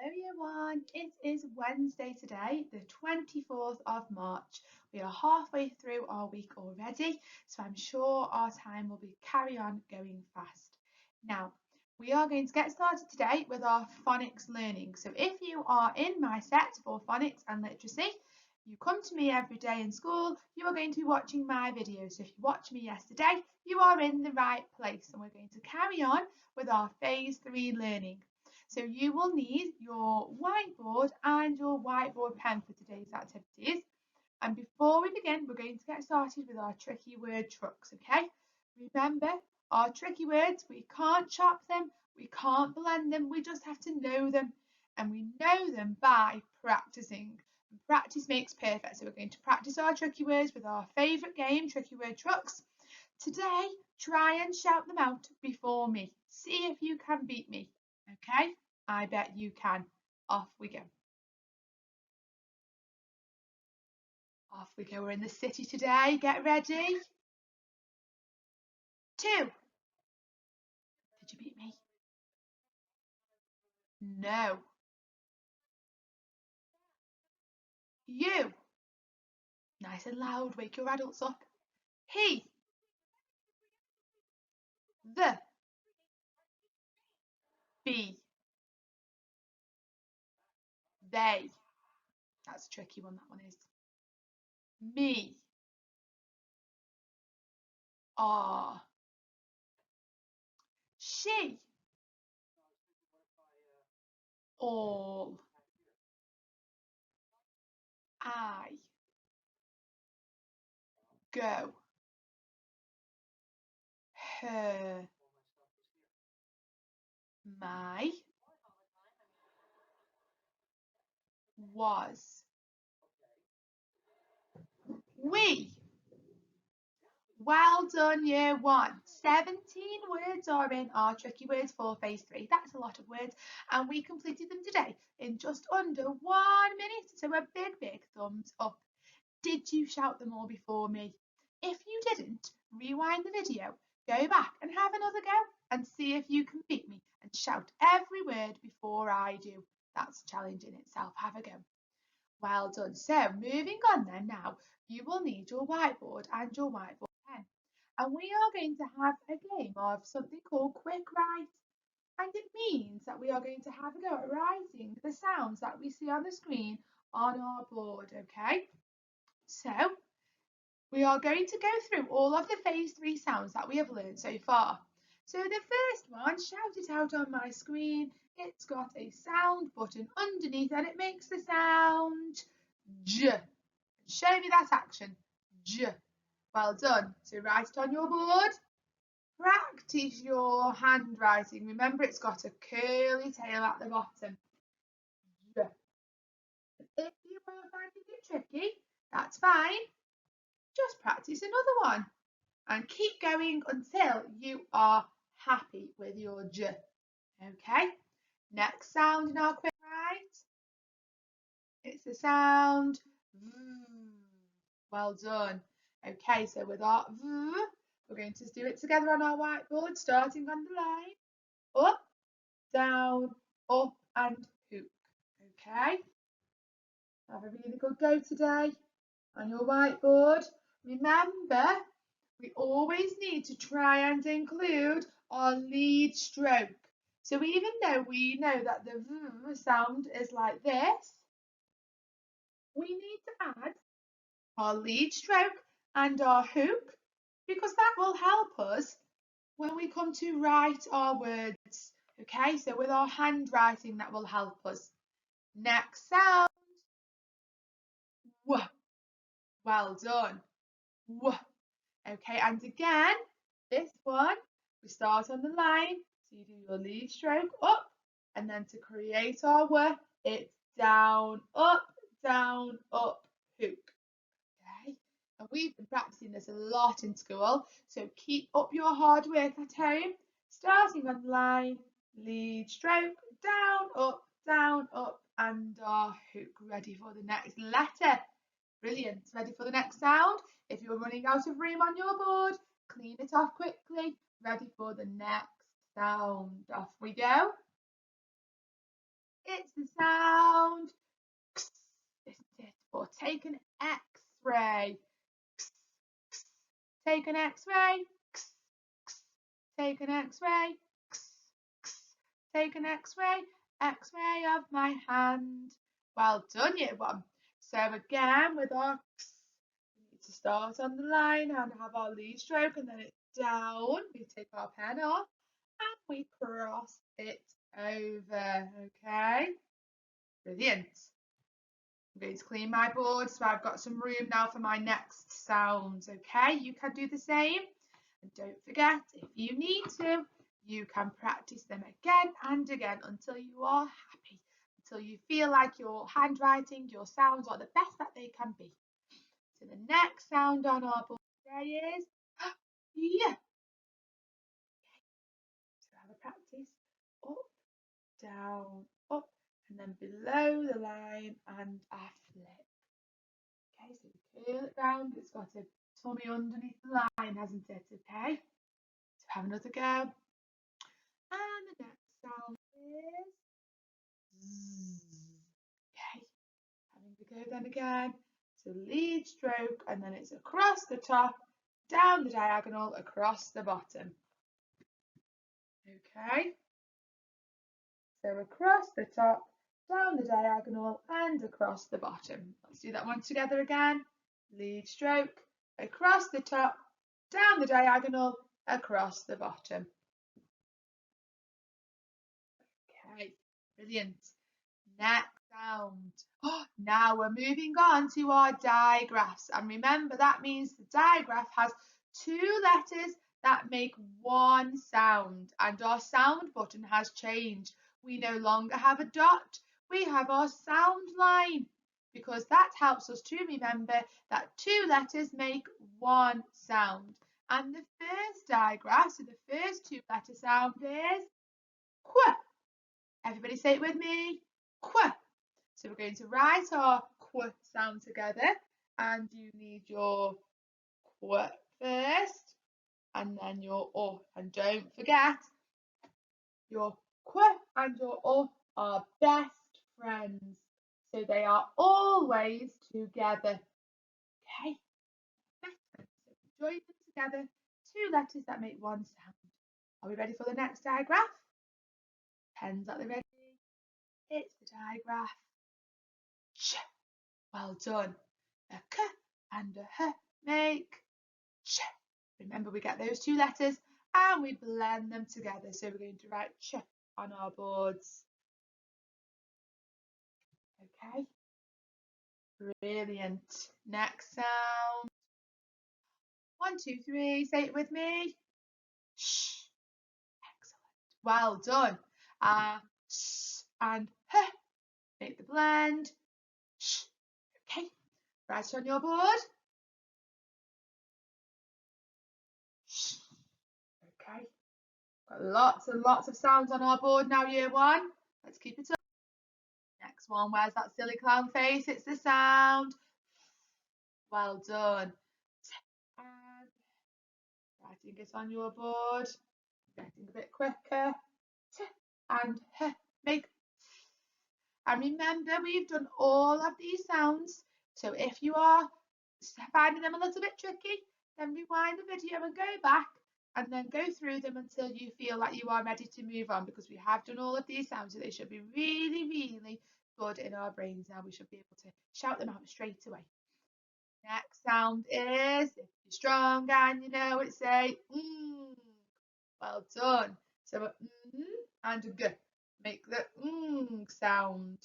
Hello year one, it is Wednesday today, the 24th of March. We are halfway through our week already, so I'm sure our time will be carry on going fast. Now, we are going to get started today with our phonics learning. So if you are in my set for phonics and literacy, you come to me every day in school, you are going to be watching my videos. So if you watched me yesterday, you are in the right place, and we're going to carry on with our phase 3 learning. So you will need your whiteboard and your whiteboard pen for today's activities. And before we begin, we're going to get started with our tricky word trucks, okay? Remember, our tricky words, we can't chop them, we can't blend them, we just have to know them. And we know them by practicing. And practice makes perfect. So we're going to practice our tricky words with our favourite game, tricky word trucks. Today, try and shout them out before me. See if you can beat me, okay? I bet you can. Off we go. Off we go. We're in the city today. Get ready. 2. Did you beat me? No. You. Nice and loud. Wake your adults up. He. The. Be. They. That's a tricky one, that one is. Me. Are. She. All. I. Go. Her. My. Was. We. Well done, year one. 17 words are in our tricky words for phase 3. That's a lot of words, and we completed them today in just under 1 minute. So a big thumbs up. Did you shout them all before me? If you didn't, rewind the video, go back and have another go and see if you can beat me and shout every word before I do. That's a challenge in itself. Have a go. Well done. So moving on then now, you will need your whiteboard and your whiteboard pen. And we are going to have a game of something called Quick Write. And it means that we are going to have a go at writing the sounds that we see on the screen on our board, okay? So we are going to go through all of the phase 3 sounds that we have learned so far. So the first one, shout it out on my screen. It's got a sound button underneath and it makes the sound J. Show me that action. J. Well done. So write it on your board. Practice your handwriting. Remember, it's got a curly tail at the bottom. J. If you are finding it tricky, that's fine. Just practice another one and keep going until you are happy with your J. Okay, next sound in our quick write. It's the sound V. Well done. Okay, so with our V, we're going to do it together on our whiteboard, starting on the line. Up, down, up and hook. Okay, have a really good go today on your whiteboard. Remember, we always need to try and include our lead stroke. So even though we know that the V sound is like this, we need to add our lead stroke and our hook, because that will help us when we come to write our words. Okay, so with our handwriting, that will help us. Next sound. W. Well done. W. Okay, and again, this one, we start on the line. So you do your lead stroke up, and then to create our W, it's down, up, hook. Okay, and we've been practicing this a lot in school, so keep up your hard work at home. Starting on the line, lead stroke, down, up, and our hook. Ready for the next letter. Brilliant. Ready for the next sound? If you're running out of room on your board, clean it off quickly. Ready for the next sound. Off we go. It's the sound, isn't it? Or take an X-ray. Take an X-ray. Take an X-ray. Take an X-ray. X-ray of my hand. Well done, year one. So again, with our we need to start on the line and have our lead stroke, and then it's down. We take our pen off and we cross it over. Okay, brilliant. I'm going to clean my board so I've got some room now for my next sounds. Okay, you can do the same. And don't forget, if you need to, you can practice them again and again until you are happy, until you feel like your handwriting, your sounds are the best that they can be. So the next sound on our board today is yeah. So have a practice. Up, down, up, and then below the line and a flip. Okay, so we curl it round. It's got a tummy underneath the line, hasn't it? Okay, so have another go. And the next sound is zzz. Okay, having the go then again. So lead stroke, and then it's across the top, down the diagonal, across the bottom. Okay, so across the top, down the diagonal, and across the bottom. Let's do that one together again. Lead stroke, across the top, down the diagonal, across the bottom. Okay, brilliant. Next sound. Oh, now we're moving on to our digraphs. And remember, that means the digraph has two letters that make one sound. And our sound button has changed. We no longer have a dot. We have our sound line, because that helps us to remember that two letters make one sound. And the first digraph, so the first two letter sound is qu. Everybody say it with me. Qu. So we're going to write our qu sound together, and you need your qu first and then your u. And don't forget, your qu and your u are best friends. So they are always together. Okay? Best friends. So we join them together, two letters that make one sound. Are we ready for the next digraph? Pens at the ready. It's the digraph. Ch. Well done. A k and a h make ch. Remember, we get those two letters and we blend them together. So we're going to write ch on our boards. Okay. Brilliant. Next sound. 1, 2, 3. Say it with me. Sh. Excellent. Well done. S and h. Make the blend. Sh. Okay. Write on your board. Sh. Okay. Got lots and lots of sounds on our board now, year one. Let's keep it up. Next one, where's that silly clown face? It's the sound. Well done. And writing it on your board. Getting a bit quicker. T and h. Make. And remember, we've done all of these sounds. So if you are finding them a little bit tricky, then rewind the video and go back and then go through them until you feel like you are ready to move on, because we have done all of these sounds, so they should be really, really good in our brains now. We should be able to shout them out straight away. Next sound is, if you're strong and you know it, say mm. Well done. So and a g. Make the sound.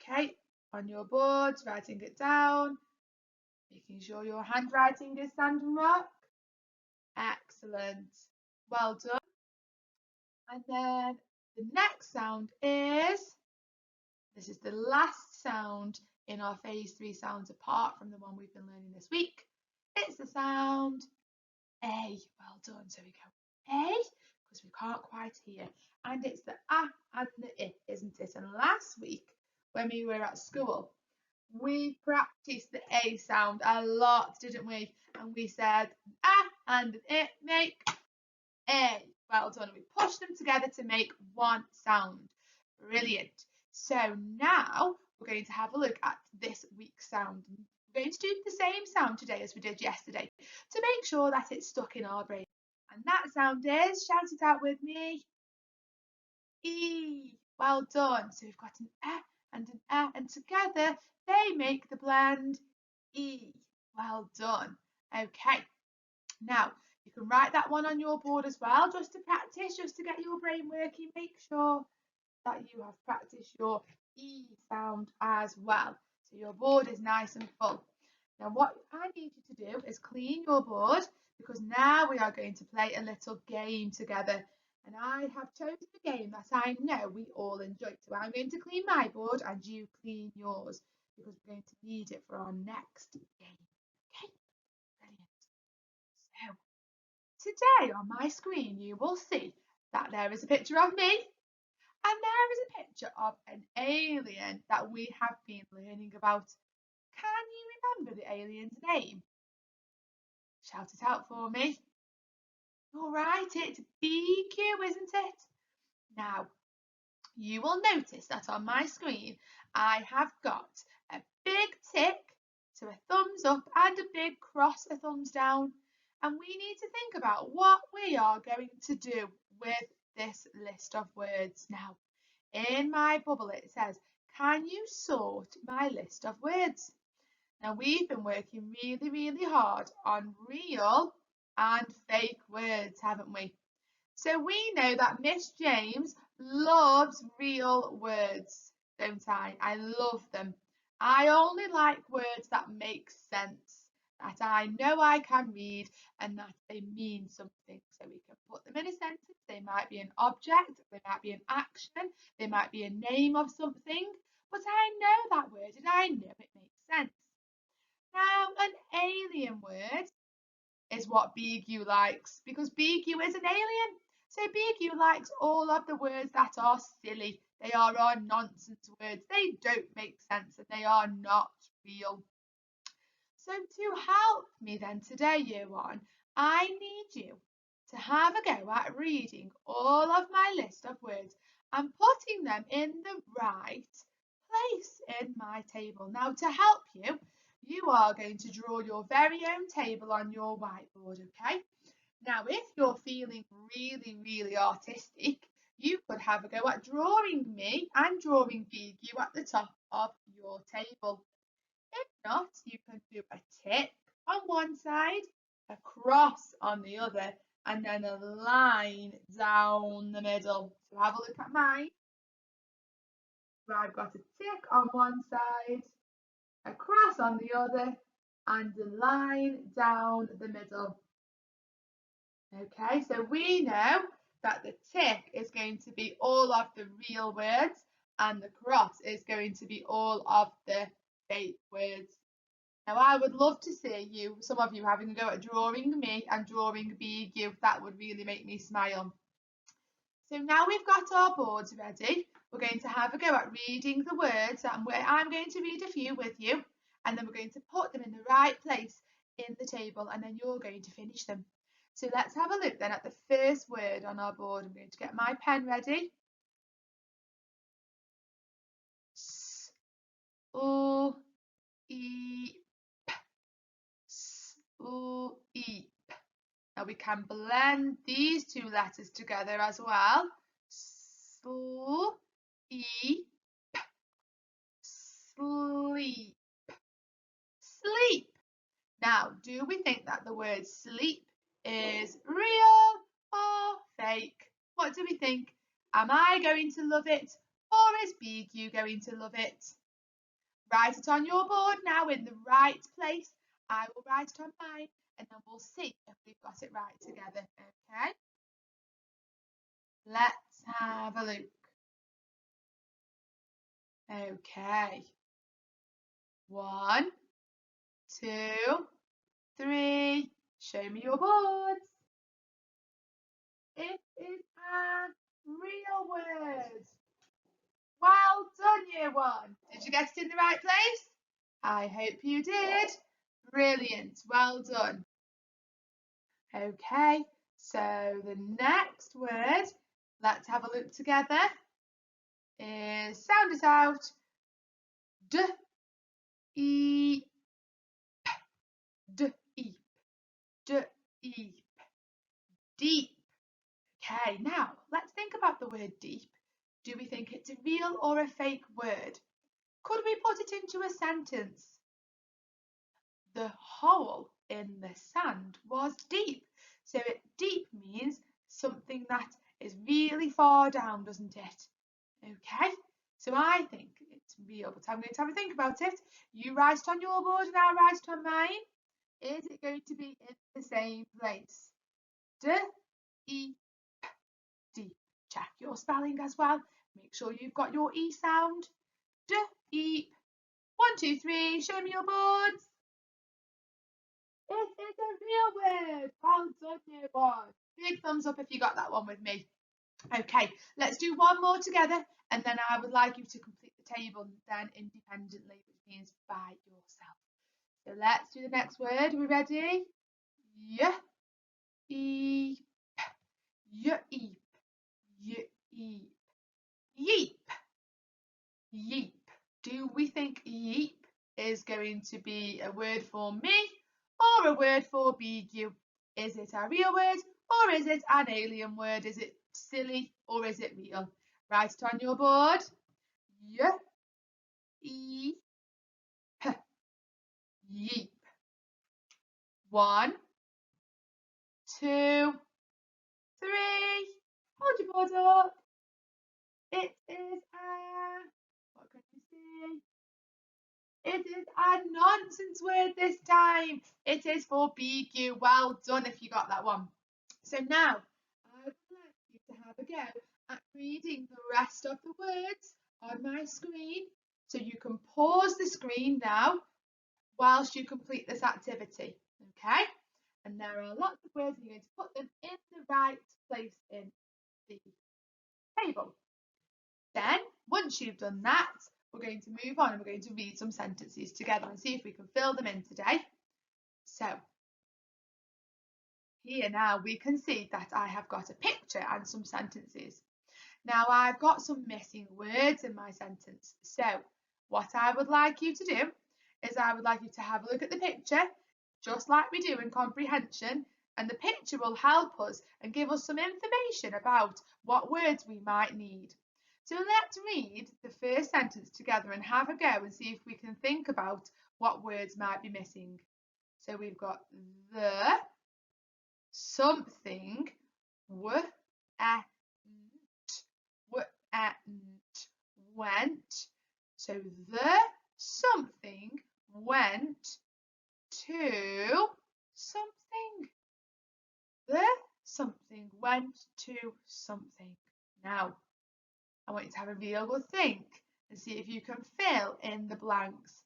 Okay, on your boards, writing it down, making sure your handwriting is standing up. Excellent. Well done. And then the next sound is, this is the last sound in our phase 3 sounds apart from the one we've been learning this week. It's the sound A. Well done. So we go A, because we can't quite hear. And it's the A and the I, isn't it? And last week, when we were at school, we practiced the A sound a lot, didn't we? And we said A and I make A. Well done. We pushed them together to make one sound. Brilliant. So now we're going to have a look at this week's sound. We're going to do the same sound today as we did yesterday to make sure that it's stuck in our brain. And that sound is, shout it out with me, E. Well done. So we've got an and an and together they make the blend E. Well done. Okay. Now, you can write that one on your board as well, just to practice, just to get your brain working. Make sure that you have practiced your E sound as well. So your board is nice and full. Now what I need you to do is clean your board, because now we are going to play a little game together. And I have chosen a game that I know we all enjoy. So I'm going to clean my board and you clean yours, because we're going to need it for our next game. Okay, brilliant. So today on my screen you will see that there is a picture of me. And there is a picture of an alien that we have been learning about. Can you remember the alien's name? Shout it out for me. All right, it's BQ, isn't it? Now, you will notice that on my screen, I have got a big tick, so a thumbs up, and a big cross, a thumbs down. And we need to think about what we are going to do with this list of words. Now, in my bubble it says, can you sort my list of words? Now we've been working really hard on real and fake words, haven't we? So we know that Miss James loves real words, don't I? I love them. I only like words that make sense, that I know I can read and that they mean something. So we can put them in a sentence. They might be an object, they might be an action, they might be a name of something, but I know that word and I know it makes sense. Now, an alien word is what BQ likes, because BQ is an alien. So BQ likes all of the words that are silly. They are our nonsense words. They don't make sense and they are not real. So to help me then today, Year 1, I need you to have a go at reading all of my list of words and putting them in the right place in my table. Now to help you, you are going to draw your very own table on your whiteboard, okay? Now, if you're feeling really artistic, you could have a go at drawing me and drawing BQ at the top of your table. If not, you can do a tick on one side, a cross on the other, and then a line down the middle. So have a look at mine. So I've got a tick on one side, a cross on the other, and a line down the middle. Okay, so we know that the tick is going to be all of the real words and the cross is going to be all of the fake words. Now I would love to see you, some of you, having a go at drawing me and drawing BQ. That would really make me smile. So now we've got our boards ready, we're going to have a go at reading the words, and I'm going to read a few with you, and then we're going to put them in the right place in the table, and then you're going to finish them. So let's have a look then at the first word on our board. I'm going to get my pen ready. Sleep. Sleep. Now we can blend these two letters together as well. Sleep. Sleep. Sleep. Now, do we think that the word sleep is real or fake? What do we think? Am I going to love it, or is BQ going to love it? Write it on your board now in the right place. I will write it on mine, and then we'll see if we've got it right together, okay? Let's have a look. Okay. 1, 2, 3. Show me your boards. It is a real word. Well done, Year 1. Did you get it in the right place? I hope you did. Brilliant. Well done. Okay, so the next word, let's have a look together, is, sound it out, D-E-E-P, D-E-E-P, D-E-E-P, deep. Okay, now let's think about the word deep. Do we think it's a real or a fake word? Could we put it into a sentence? The hole in the sand was deep. So deep means something that is really far down, doesn't it? Okay, so I think it's real, but I'm going to have a think about it. You write it on your board and I'll write it on mine. Is it going to be in the same place? D-E-P, deep. Check your spelling as well. Make sure you've got your E sound. D-E-P. 1, 2, 3, show me your boards. It is a real word. Well done, you boys. Big thumbs up if you got that one with me. Okay, let's do one more together, and then I would like you to complete the table then independently, which means by yourself. So let's do the next word. Are we ready? Ye-eep, ye-eep, ye-eep, yeep, yeep. Do we think yeep is going to be a word for me or a word for BQ? Is it a real word or is it an alien word? Is it silly or is it real? Write it on your board. Ye-e-p, yeep. 1, 2, 3. Hold your board up. It is what can you see? It is a nonsense word this time. It is for BQ. Well done if you got that one. So now I would like you to have a go at reading the rest of the words on my screen. So you can pause the screen now whilst you complete this activity. Okay? And there are lots of words and you're going to put them in the right place in the table. Then, once you've done that, we're going to move on and we're going to read some sentences together and see if we can fill them in today. So, here now we can see that I have got a picture and some sentences. Now I've got some missing words in my sentence. So, what I would like you to do is I would like you to have a look at the picture, just like we do in comprehension, and the picture will help us and give us some information about what words we might need. So let's read the first sentence together and have a go and see if we can think about what words might be missing. So we've got the, something, went, went. So the something went to something. The something went to something. Now, I want you to have a real good think and see if you can fill in the blanks.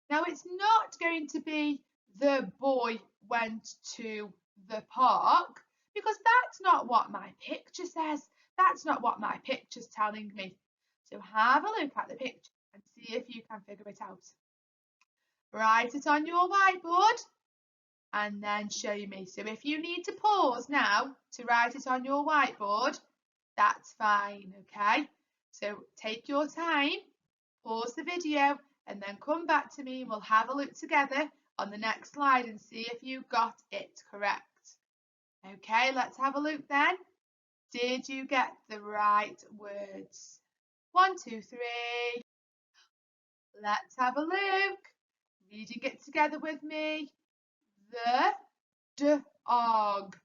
Now, it's not going to be the boy went to the park because that's not what my picture says. That's not what my picture's telling me. So have a look at the picture and see if you can figure it out. Write it on your whiteboard and then show me. So if you need to pause now to write it on your whiteboard, that's fine, okay? So take your time, pause the video, and then come back to me and we'll have a look together on the next slide and see if you got it correct. Okay, let's have a look then. Did you get the right words? 1, 2, 3. Let's have a look. Reading it together with me. The dog.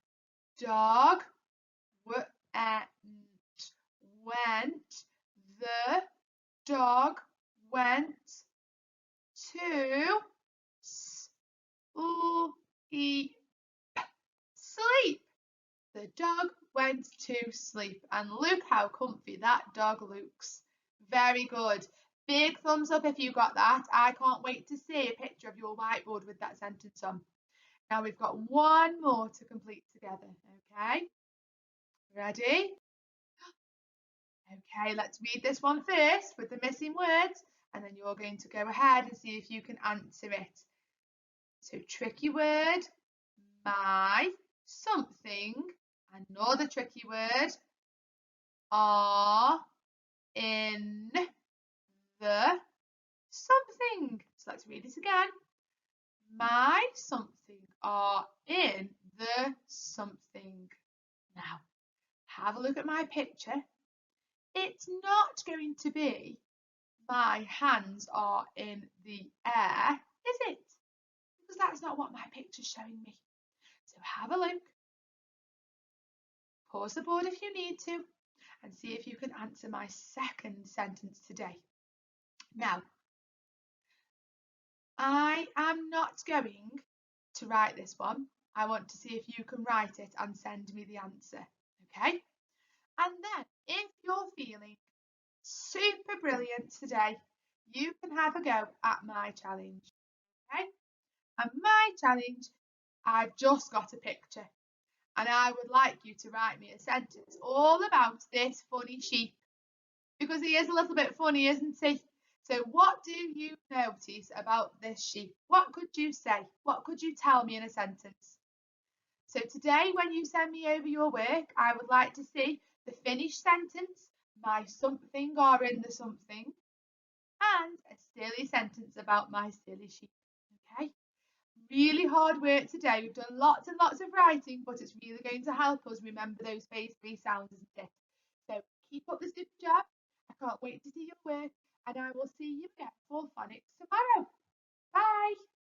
Dog went. The dog went to sleep. Sleep. The dog went to sleep. And look how comfy that dog looks. Very good. Big thumbs up if you got that. I can't wait to see a picture of your whiteboard with that sentence on. Now we've got one more to complete together, okay? Ready? Okay, let's read this one first with the missing words, and then you're going to go ahead and see if you can answer it. So tricky word, my, something, another tricky word, are, in the something. So let's read it again. My something are in the something. Now, have a look at my picture. It's not going to be my hands are in the air, is it? Because that's not what my picture's showing me. So have a look. Pause the board if you need to and see if you can answer my second sentence today. Now, I am not going to write this one. I want to see if you can write it and send me the answer, okay? And then, if you're feeling super brilliant today, you can have a go at my challenge, okay? And my challenge, I've just got a picture and I would like you to write me a sentence all about this funny sheep because he is a little bit funny, isn't he? So what do you notice about this sheep? What could you say? What could you tell me in a sentence? So today when you send me over your work, I would like to see the finished sentence, my something or in the something, and a silly sentence about my silly sheep. Okay? Really hard work today. We've done lots and lots of writing, but it's really going to help us remember those phase 3 sounds, isn't it? So keep up the super job. I can't wait to see your work, and I will see you again for phonics tomorrow. Bye.